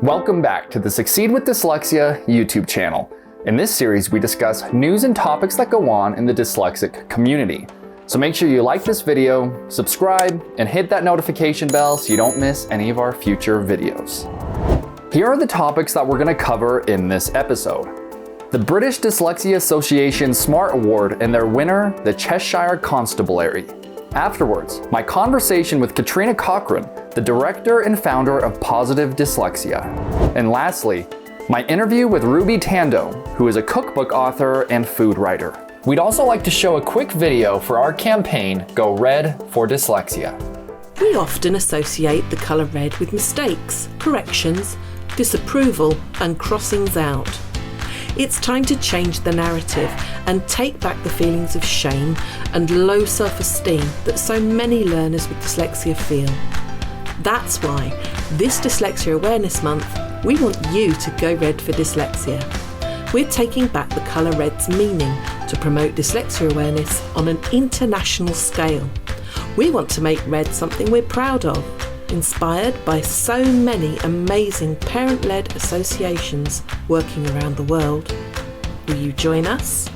Welcome back to the Succeed with Dyslexia YouTube channel. In this series, we discuss news and topics that go on in the dyslexic community. So make sure you like this video, subscribe, and hit that notification bell so you don't miss any of our future videos. Here are the topics that we're going to cover in this episode. The British Dyslexia Association Smart Award and their winner, the Cheshire Constabulary. Afterwards, my conversation with Katrina Cochrane, the director and founder of Positive Dyslexia. And lastly, my interview with Ruby Tandoh, who is a cookbook author and food writer. We'd also like to show a quick video for our campaign, Go Red for Dyslexia. We often associate the colour red with mistakes, corrections, disapproval and crossings out. It's time to change the narrative and take back the feelings of shame and low self-esteem that so many learners with dyslexia feel. That's why, this Dyslexia Awareness Month, we want you to go red for dyslexia. We're taking back the colour red's meaning to promote dyslexia awareness on an international scale. We want to make red something we're proud of, inspired by so many amazing parent-led associations working around the world. Will you join us?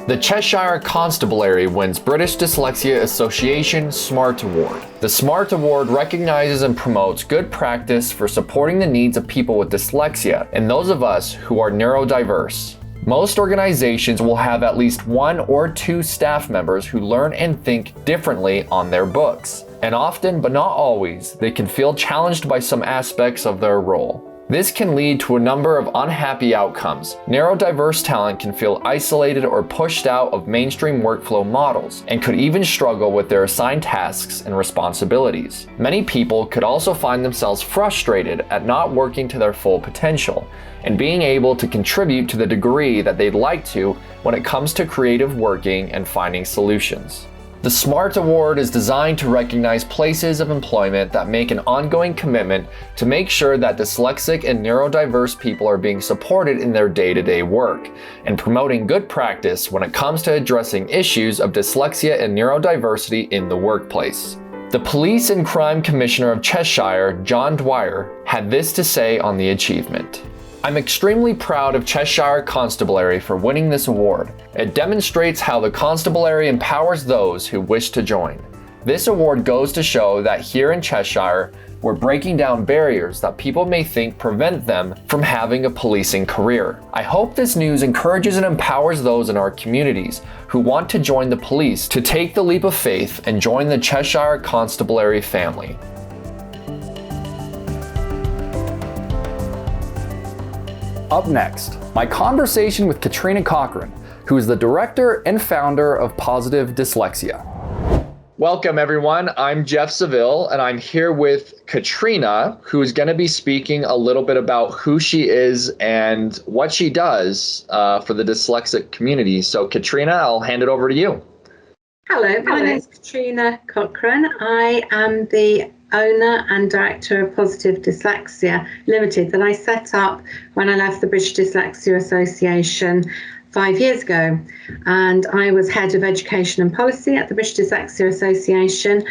The Cheshire Constabulary wins British Dyslexia Association Smart Award. The Smart Award recognizes and promotes good practice for supporting the needs of people with dyslexia and those of us who are neurodiverse. Most organizations will have at least one or two staff members who learn and think differently on their books. And often, but not always, they can feel challenged by some aspects of their role. This can lead to a number of unhappy outcomes. Neurodiverse talent can feel isolated or pushed out of mainstream workflow models, and could even struggle with their assigned tasks and responsibilities. Many people could also find themselves frustrated at not working to their full potential, and being able to contribute to the degree that they'd like to when it comes to creative working and finding solutions. The SMART Award is designed to recognize places of employment that make an ongoing commitment to make sure that dyslexic and neurodiverse people are being supported in their day-to-day work, and promoting good practice when it comes to addressing issues of dyslexia and neurodiversity in the workplace. The Police and Crime Commissioner of Cheshire, John Dwyer, had this to say on the achievement. I'm extremely proud of Cheshire Constabulary for winning this award. It demonstrates how the Constabulary empowers those who wish to join. This award goes to show that here in Cheshire, we're breaking down barriers that people may think prevent them from having a policing career. I hope this news encourages and empowers those in our communities who want to join the police to take the leap of faith and join the Cheshire Constabulary family. Up next, my conversation with Katrina Cochrane, who is the director and founder of Positive Dyslexia. Welcome everyone, I'm Jeff Seville and I'm here with Katrina, who is going to be speaking a little bit about who she is and what she does for the dyslexic community. So Katrina, I'll hand it over to you. Hello, my name is Katrina Cochrane. I am the owner and director of Positive Dyslexia Limited that I set up when I left the British Dyslexia Association 5 years ago. And I was head of education and policy at the British Dyslexia Association.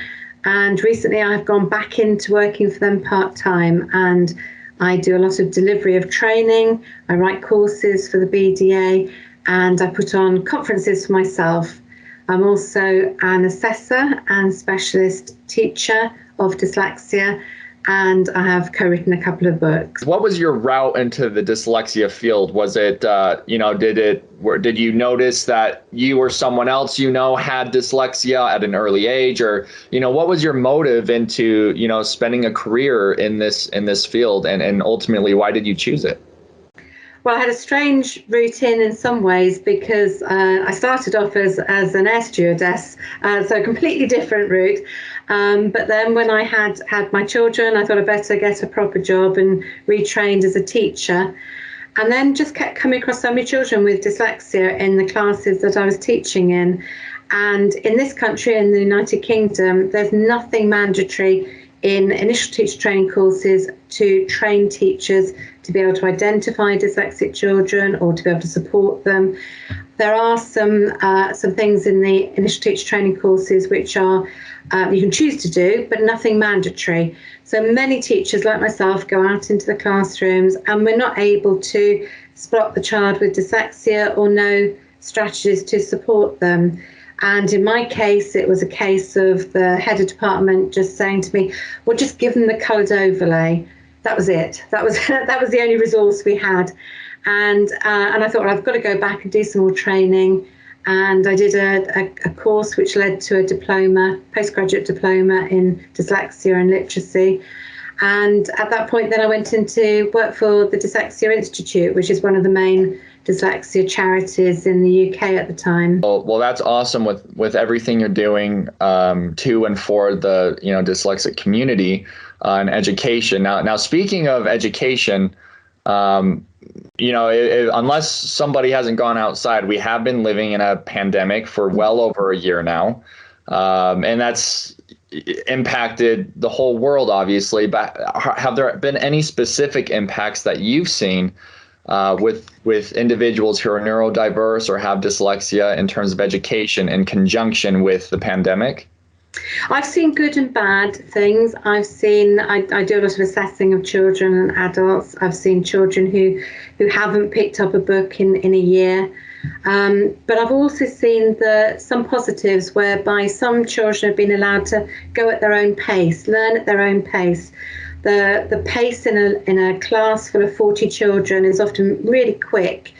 And recently I've gone back into working for them part-time, and I do a lot of delivery of training. I write courses for the BDA and I put on conferences for myself. I'm also an assessor and specialist teacher of dyslexia, and I have co-written a couple of books. What was your route into the dyslexia field? Was it, did you notice that you or someone else had dyslexia at an early age, or what was your motive into spending a career in this field, and ultimately why did you choose it? Well, I had a strange route in some ways, because I started off as an air stewardess, so a completely different route. But then when I had my children, I thought I'd better get a proper job and retrained as a teacher. And then just kept coming across so many children with dyslexia in the classes that I was teaching in. And in this country, in the United Kingdom, there's nothing mandatory in initial teacher training courses to train teachers to be able to identify dyslexic children or to be able to support them. There are some things in the initial teacher training courses which are you can choose to do, but nothing mandatory. So many teachers like myself go out into the classrooms and we're not able to spot the child with dyslexia or know strategies to support them. And in my case, it was a case of the head of department just saying to me, well, just give them the coloured overlay. That was it. That was the only resource we had. And I thought, well, I've got to go back and do some more training. And I did a course which led to a diploma, postgraduate diploma in dyslexia and literacy. And at that point, then I went into work for the Dyslexia Institute, which is one of the main dyslexia charities in the UK at the time. Well, that's awesome with everything you're doing to and for the dyslexic community and education. Now speaking of education, unless somebody hasn't gone outside, we have been living in a pandemic for well over a year now, and that's impacted the whole world, obviously. But have there been any specific impacts that you've seen with individuals who are neurodiverse or have dyslexia in terms of education in conjunction with the pandemic? I've seen good and bad things. I do a lot of assessing of children and adults. I've seen children who haven't picked up a book in a year. But I've also seen some positives whereby some children have been allowed to go at their own pace, learn at their own pace. The pace in a class full of 40 children is often really quick,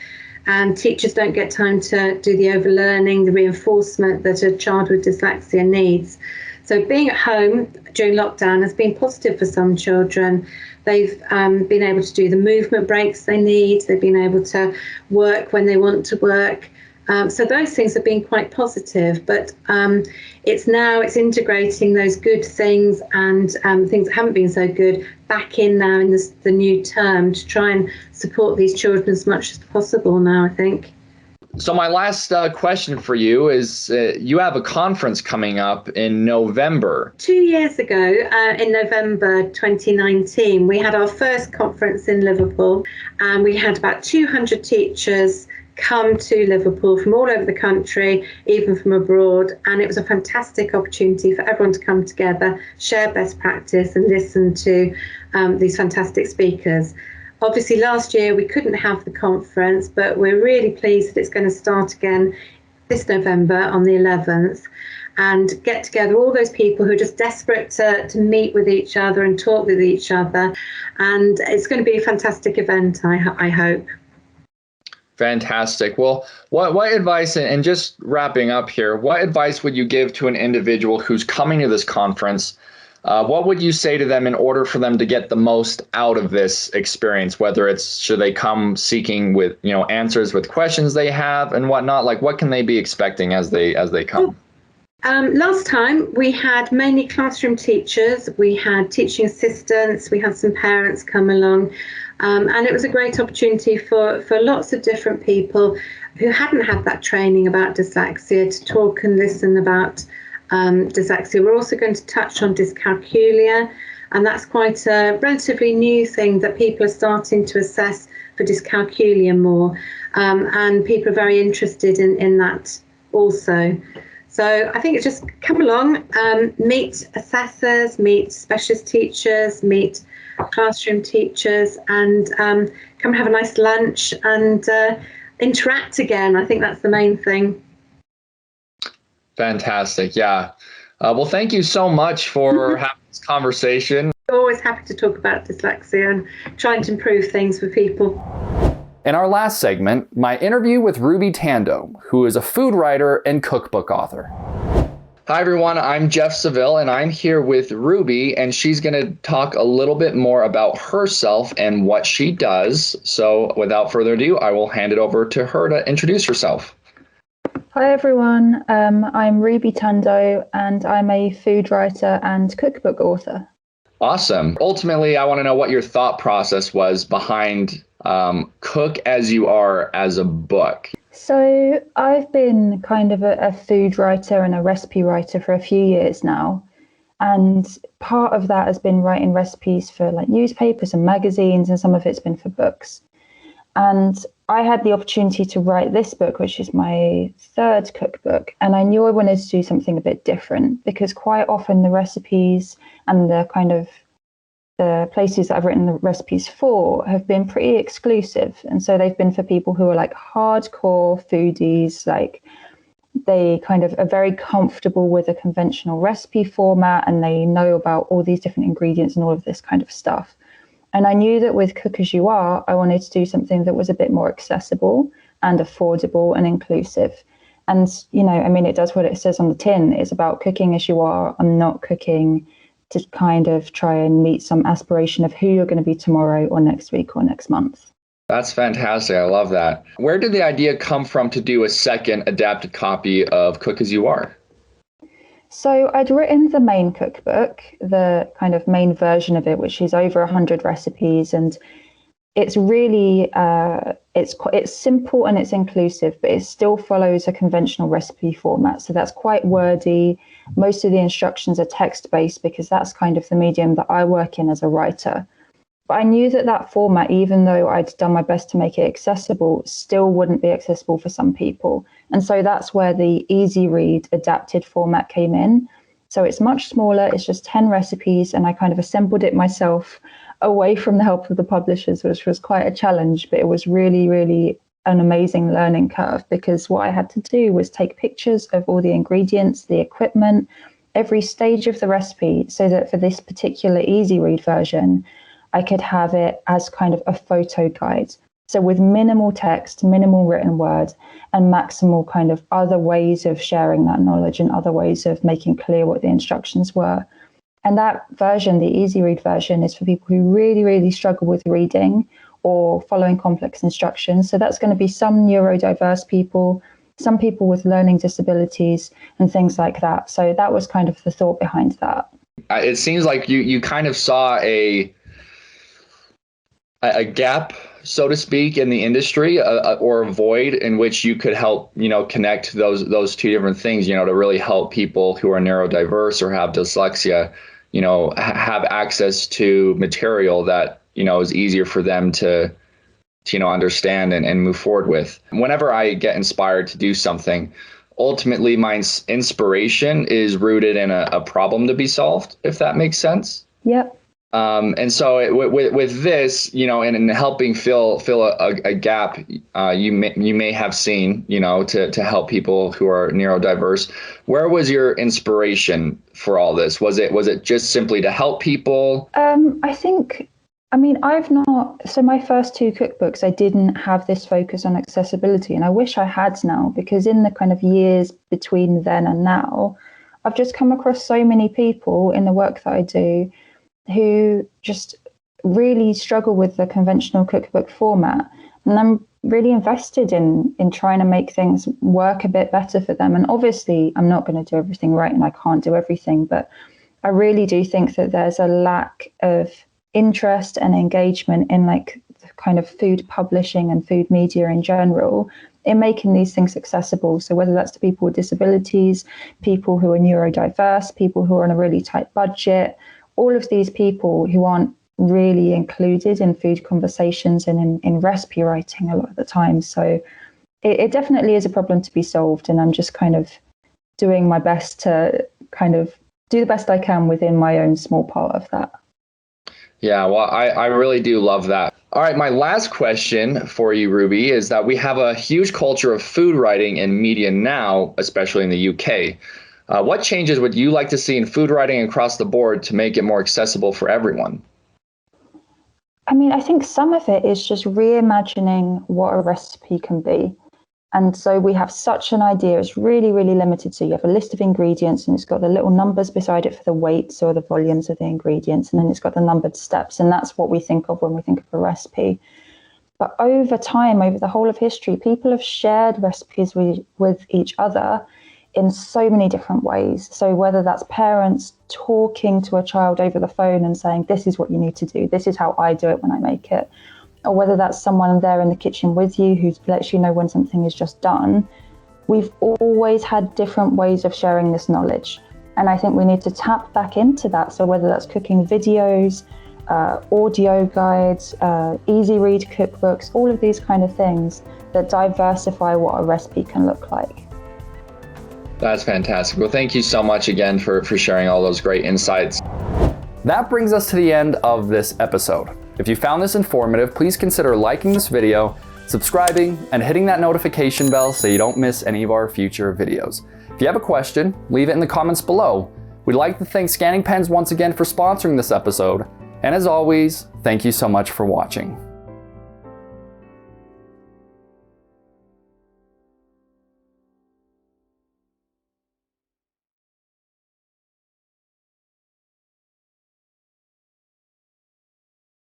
and teachers don't get time to do the overlearning, the reinforcement that a child with dyslexia needs. So being at home during lockdown has been positive for some children. They've been able to do the movement breaks they need. They've been able to work when they want to work. So those things have been quite positive, but it's integrating those good things and things that haven't been so good back in now in the new term to try and support these children as much as possible now, I think. So my last question for you is you have a conference coming up in November. 2 years ago, in November 2019, we had our first conference in Liverpool, and we had about 200 teachers come to Liverpool from all over the country, even from abroad, and it was a fantastic opportunity for everyone to come together, share best practice and listen to these fantastic speakers. Obviously last year we couldn't have the conference, but we're really pleased that it's going to start again this November on the 11th and get together all those people who are just desperate to meet with each other and talk with each other, and it's going to be a fantastic event, I hope. Fantastic. Well, what advice, and just wrapping up here, what advice would you give to an individual who's coming to this conference? What would you say to them in order for them to get the most out of this experience, whether it's should they come seeking with answers with questions they have and whatnot? Like, what can they be expecting as they come? Last time we had mainly classroom teachers, we had teaching assistants, we had some parents come along. And it was a great opportunity for lots of different people who hadn't had that training about dyslexia to talk and listen about dyslexia. We're also going to touch on dyscalculia, and that's quite a relatively new thing that people are starting to assess for dyscalculia more, and people are very interested in that also. So I think it's just come along, meet assessors, meet specialist teachers, meet classroom teachers, and come have a nice lunch and interact again. I think that's the main thing. Fantastic. Yeah. Well, thank you so much for having this conversation. Always happy to talk about dyslexia and trying to improve things for people. In our last segment, my interview with Ruby Tandoh, who is a food writer and cookbook author. Hi everyone, I'm Jeff Seville and I'm here with Ruby, and she's going to talk a little bit more about herself and what she does. So without further ado, I will hand it over to her to introduce herself. Hi everyone, I'm Ruby Tandoh and I'm a food writer and cookbook author. Awesome. Ultimately, I want to know what your thought process was behind Cook As You Are as a book. So I've been kind of a food writer and a recipe writer for a few years now. And part of that has been writing recipes for like newspapers and magazines, and some of it's been for books. And I had the opportunity to write this book, which is my third cookbook. And I knew I wanted to do something a bit different, because quite often the recipes and the kind of the places that I've written the recipes for have been pretty exclusive. And so they've been for people who are like hardcore foodies, like they kind of are very comfortable with a conventional recipe format, and they know about all these different ingredients and all of this kind of stuff. And I knew that with Cook As You Are, I wanted to do something that was a bit more accessible and affordable and inclusive. And, you know, I mean, it does what it says on the tin. It's about cooking as you are. I'm not cooking to kind of try and meet some aspiration of who you're going to be tomorrow or next week or next month. That's fantastic. I love that. Where did the idea come from to do a second adapted copy of Cook As You Are? So I'd written the main cookbook, the kind of main version of it, which is over 100 recipes, and it's really it's simple and it's inclusive, but it still follows a conventional recipe format. So that's quite wordy. Most of the instructions are text-based, because that's kind of the medium that I work in as a writer. But I knew that that format, even though I'd done my best to make it accessible, still wouldn't be accessible for some people. And so that's where the easy read adapted format came in. So it's much smaller, it's just 10 recipes, and I kind of assembled it myself away from the help of the publishers, which was quite a challenge, but it was really, really an amazing learning curve, because what I had to do was take pictures of all the ingredients, the equipment, every stage of the recipe, so that for this particular easy read version, I could have it as kind of a photo guide. So with minimal text, minimal written word, and maximal kind of other ways of sharing that knowledge and other ways of making clear what the instructions were. And that version, the easy read version, is for people who really, really struggle with reading or following complex instructions. So that's going to be some neurodiverse people, some people with learning disabilities and things like that. So that was kind of the thought behind that. It seems like you kind of saw a gap, so to speak, in the industry, or a void in which you could help, connect those two different things, to really help people who are neurodiverse or have dyslexia, have access to material that, is easier for them to understand and move forward with. Whenever I get inspired to do something, ultimately my inspiration is rooted in a problem to be solved, if that makes sense. Yep. And so with this, and in helping fill a gap, you may have seen, to help people who are neurodiverse. Where was your inspiration for all this? Was it just simply to help people? So my first two cookbooks, I didn't have this focus on accessibility, and I wish I had now, because in the kind of years between then and now, I've just come across so many people in the work that I do who just really struggle with the conventional cookbook format. And I'm really invested in trying to make things work a bit better for them. And obviously, I'm not going to do everything right, and I can't do everything, but I really do think that there's a lack of interest and engagement in like the kind of food publishing and food media in general in making these things accessible. So whether that's to people with disabilities, people who are neurodiverse, people who are on a really tight budget, all of these people who aren't really included in food conversations and in recipe writing a lot of the time. So it definitely is a problem to be solved. And I'm just kind of doing my best to kind of do the best I can within my own small part of that. Yeah, well, I really do love that. All right, my last question for you, Ruby, is that we have a huge culture of food writing in media now, especially in the UK. What changes would you like to see in food writing across the board to make it more accessible for everyone? I think some of it is just reimagining what a recipe can be. And so we have such an idea, it's really, really limited. So you have a list of ingredients and it's got the little numbers beside it for the weights or the volumes of the ingredients. And then it's got the numbered steps. And that's what we think of when we think of a recipe. But over time, over the whole of history, people have shared recipes with each other in so many different ways. So whether that's parents talking to a child over the phone and saying, this is what you need to do, this is how I do it when I make it, or whether that's someone there in the kitchen with you who lets you know when something is just done, we've always had different ways of sharing this knowledge. And I think we need to tap back into that. So whether that's cooking videos, audio guides, easy read cookbooks, all of these kind of things that diversify what a recipe can look like. That's fantastic. Well, thank you so much again for sharing all those great insights. That brings us to the end of this episode. If you found this informative, please consider liking this video, subscribing, and hitting that notification bell so you don't miss any of our future videos. If you have a question, leave it in the comments below. We'd like to thank Scanning Pens once again for sponsoring this episode. And as always, thank you so much for watching.